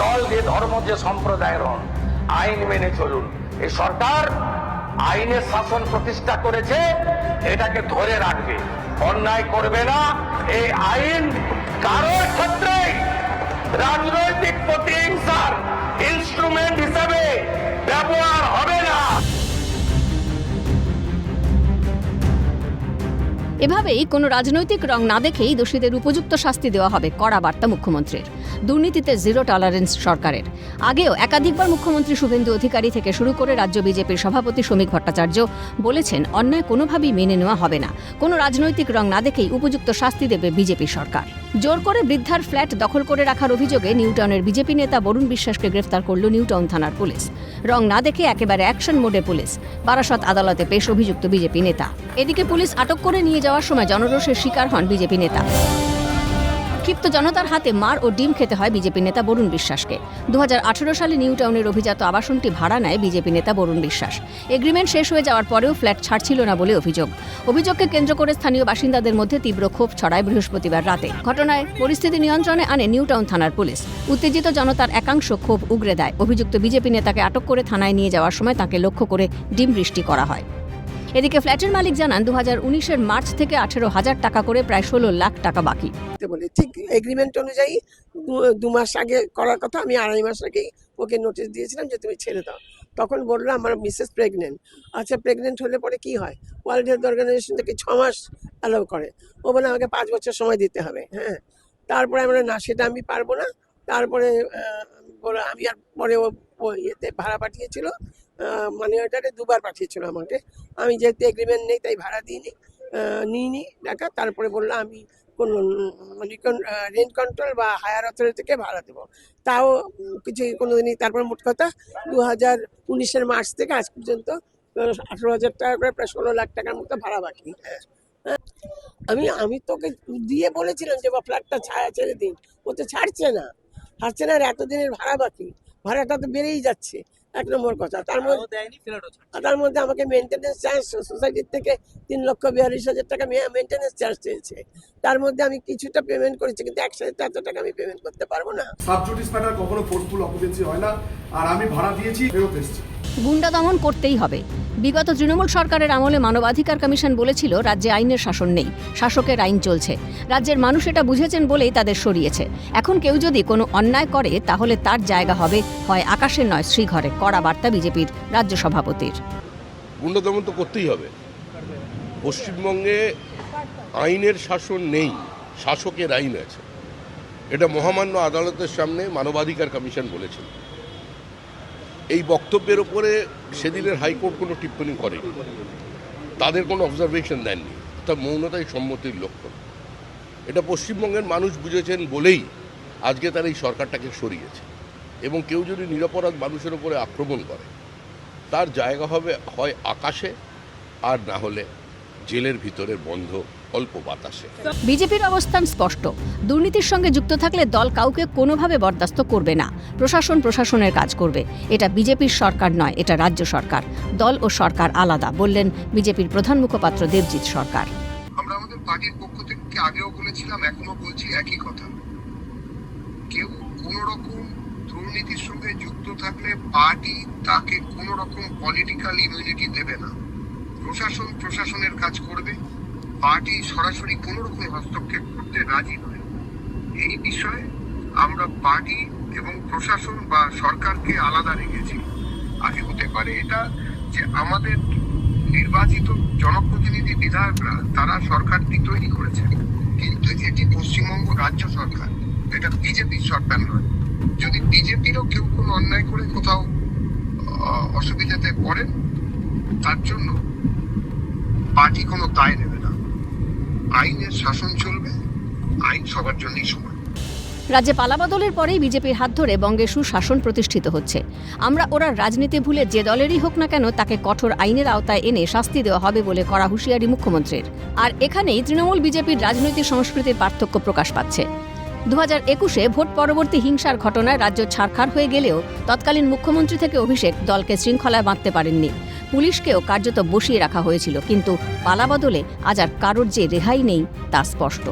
দল যে ধর্ম যে সম্প্রদায়ের হন, আইন মেনে চলুন। এই সরকার আইনের শাসন প্রতিষ্ঠা করেছে, এটাকে ধরে রাখবে, অন্যায় করবে না। এই আইন কারোর ক্ষেত্রে রাজনৈতিক প্রতিহিংসার ইনস্ট্রুমেন্ট হিসেবে ব্যবহার হবে না। এভাবেই কোনো রাজনৈতিক রং না দেখেই দোষীদের উপযুক্ত শাস্তি দেওয়া হবে, কড়া বার্তা মুখ্যমন্ত্রীর। দুর্নীতিতে জিরো টলারেন্স সরকারের। আগেও একাধিকবার মুখ্যমন্ত্রী শুভেন্দু অধিকারী থেকে শুরু করে রাজ্য বিজেপির সভাপতি শ্রমিক ভট্টাচার্য বলেছেন, অন্যায় কোনোভাবেই মেনে নেওয়া হবে না। কোনো রাজনৈতিক রং না দেখেই উপযুক্ত শাস্তি দেবে বিজেপি সরকার। জোর করে বৃদ্ধার ফ্ল্যাট দখল করে রাখার অভিযোগে নিউটাউনের বিজেপি নেতা বরুণ বিশ্বাসকে গ্রেফতার করল নিউটাউন থানার পুলিশ। রং না দেখে একেবারে অ্যাকশন মোডে পুলিশ। বারাসত আদালতে পেশ অভিযুক্ত বিজেপি নেতা। এদিকে পুলিশ আটক করে নিয়ে যাওয়ার সময় জনরোষের শিকার হন বিজেপি নেতা। ক্ষিপ্ত জনতার হাতে মার ও ডিম খেতে হয় বিজেপি নেতা বরুণ বিশ্বাসকে। 2018 সালে নিউটাউনের অভিজাত আবাসনটি ভাড়া নেয় বিজেপি নেতা বরুণ বিশ্বাস। এগ্রিমেন্ট শেষ হয়ে যাওয়ার পরেও ফ্ল্যাট ছাড়ছিল না বলে অভিযোগকে কেন্দ্র করে স্থানীয় বাসিন্দাদের মধ্যে তীব্র ক্ষোভ ছড়ায় বৃহস্পতিবার রাতে। ঘটনায় পরিস্থিতি নিয়ন্ত্রণে আনে নিউটাউন থানার পুলিশ। উত্তেজিত জনতার একাংশ ক্ষোভ উগরে দেয়। অভিযুক্ত বিজেপি নেতাকে আটক করে থানায় নিয়ে যাওয়ার সময় তাকে লক্ষ্য করে ডিম বৃষ্টি করা হয়। এদিকে ফ্ল্যাটের মালিক জানান, 2019-এর মার্চ থেকে 18,000 টাকা করে প্রায় 16 লাখ টাকা বাকি। ঠিক এগ্রিমেন্ট অনুযায়ী 2 মাস আগে করার কথা, আমি 2.5 মাস আগেই ওকে নোটিশ দিয়েছিলাম যে তুমি ছেড়ে দাও। তখন বললো আমার মিসেস প্রেগনেন্ট। আচ্ছা, প্রেগনেন্ট হলে পরে কি হয়? ওয়ার্ল্ড হেলথ অর্গানাইজেশন থেকে 6 মাস অ্যালাউ করে। ও বলে আমাকে 5 বছর সময় দিতে হবে। হ্যাঁ, তারপরে আমরা না, সেটা আমি পারবো না। তারপরে আমি আর পরে ও ইয়েতে ভাড়া পাঠিয়েছিল, মানি অর্ডারে 2 বার পাঠিয়েছিল আমাকে। আমি যেহেতু এগ্রিমেন্ট নেই তাই ভাড়া নিইনি টাকা। তারপরে বললাম আমি কোনো রেন্ট কন্ট্রোল বা হায়ার অথরিটি থেকে ভাড়া দেবো, তাও কিছু কোনোদিনই। তারপর মোট কথা 2019-এর মার্চ থেকে আজ পর্যন্ত 18,000 টাকা করে প্রায় 16 লাখ টাকার মতো ভাড়া বাকি। আমি তোকে দিয়ে বলেছিলাম যে ফ্ল্যাটটা ছেড়ে দিন, ও তো ছাড়ছে না। আর এতদিনের ভাড়া বাকি, ভাড়াটা তো বেড়েই যাচ্ছে, 1 নম্বর কথা। তার মধ্যে আমাকে মেনটেন্যান্স চার্জ সোসাইটির থেকে 3,42,000 টাকা মেনটেন্যান্স চার্জ চেয়েছে। তার মধ্যে আমি কিছুটা পেমেন্ট করেছি, কিন্তু একসাথে এত টাকা আমি পেমেন্ট করতে পারবো না। সাবজুডিস ম্যাটার কখনো ফোর্সফুল অকুপেন্সি হয় না, আর আমি ভাড়া দিয়েছি, ফেরত এসেছি। গুন্ডা দমন করতেই হবে। বিগত তৃণমূল সরকারের আমলে মানবাধিকার কমিশন বলেছিল রাজ্যে আইনের শাসন নেই, শাসকের আইন চলছে। রাজ্যের মানুষ এটা বুঝেছেন বলেই তাদের সরিয়েছে। এখন কেউ যদি কোনো অন্যায় করে তাহলে তার জায়গা হবে হয় আকাশের নয় শ্রীঘরে, কড়া বার্তা বিজেপির রাজ্য সভাপতির। গুন্ডা দমন তো করতেই হবে। পশ্চিমবঙ্গে আইনের শাসন নেই, শাসকের আইন আছে। এটা মহামান্য আদালতের সামনে মানবাধিকার কমিশন বলেছিল। এই বক্তব্যের ওপরে সেদিনের হাইকোর্ট কোনো টিপ্পণী করেনি, তাদের কোনো অবজারভেশন দেননি। তার মৌনতাই সম্মতির লক্ষণ। এটা পশ্চিমবঙ্গের মানুষ বুঝেছেন বলেই আজকে তারা এই সরকারটাকে সরিয়েছে। এবং কেউ যদি নিরপরাধ মানুষের ওপরে আক্রমণ করে তার জায়গা হবে হয় আকাশে, আর না হলে জেলের ভিতরের বন্ধ অল্প বাতাসে। বিজেপির অবস্থান স্পষ্ট। দুর্নীতির সঙ্গে যুক্ত থাকলে দল কাউকে কোনোভাবে বরদাস্ত করবে না। প্রশাসনের কাজ করবে। এটা বিজেপির সরকার নয়, এটা রাজ্য সরকার। দল ও সরকার আলাদা, বললেন বিজেপির প্রধান মুখপাত্র দেবজিৎ সরকার। আমরা আমাদের পার্টির পক্ষ থেকে আগেও বলেছিলাম, এখনো বলছি একই কথা। কেউ কোন রকম দুর্নীতির সঙ্গে যুক্ত থাকলে পার্টি তাকে কোন রকম পলিটিক্যাল ইমিউনিটি দেবে না। প্রশাসনের কাজ করবে। পার্টি সরাসরি কোন রকম হস্তক্ষেপ করতে রাজি নয়। এই বিষয়ে আমরা পার্টি এবং প্রশাসন বা সরকারকে আলাদা রেখেছি। আগে হতে পারে এটা যে আমাদের নির্বাচিত জনপ্রতিনিধি বিধায়করা তারা সরকারটি তৈরি করেছেন, কিন্তু এটি পশ্চিমবঙ্গ রাজ্য সরকার, এটা বিজেপির সরকার নয়। যদি বিজেপিরও কেউ কোনো অন্যায় করে কোথাও অসুবিধাতে পড়েন, তার জন্য পার্টি কোনো দায় নেবে না। আইনের শাসন চলবে, আইন সবার জন্যই সমান। রাজ্যে পালাবদলের পরেই বিজেপির হাত ধরে বঙ্গে সুশাসন প্রতিষ্ঠিত হচ্ছে। আমরা ওরা রাজনীতি ভুলে যে দলেরই হোক না কেন তাকে কঠোর আইনের আওতায় এনে শাস্তি দেওয়া হবে বলে করা হুঁশিয়ারি মুখ্যমন্ত্রীর। আর এখানেই তৃণমূল বিজেপির রাজনৈতিক সংস্কৃতির পার্থক্য প্রকাশ পাচ্ছে। 2021-এ ভোট পরবর্তী হিংসার ঘটনায় রাজ্য ছারখার হয়ে গেলেও তৎকালীন মুখ্যমন্ত্রী থেকে অভিষেক দলকে শৃঙ্খলায় বাঁধতে পারেননি। পুলিশকেও কার্যত বসিয়ে রাখা হয়েছিল, কিন্তু পালাবদলে আজ আর কারোর যে রেহাই নেই তা স্পষ্ট।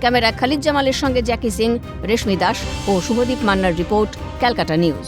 ক্যামেরা খালিদ জামালের সঙ্গে জ্যাকি সিং, রেশমি দাস ও শুভদীপ মান্নার রিপোর্ট, ক্যালকাটা নিউজ।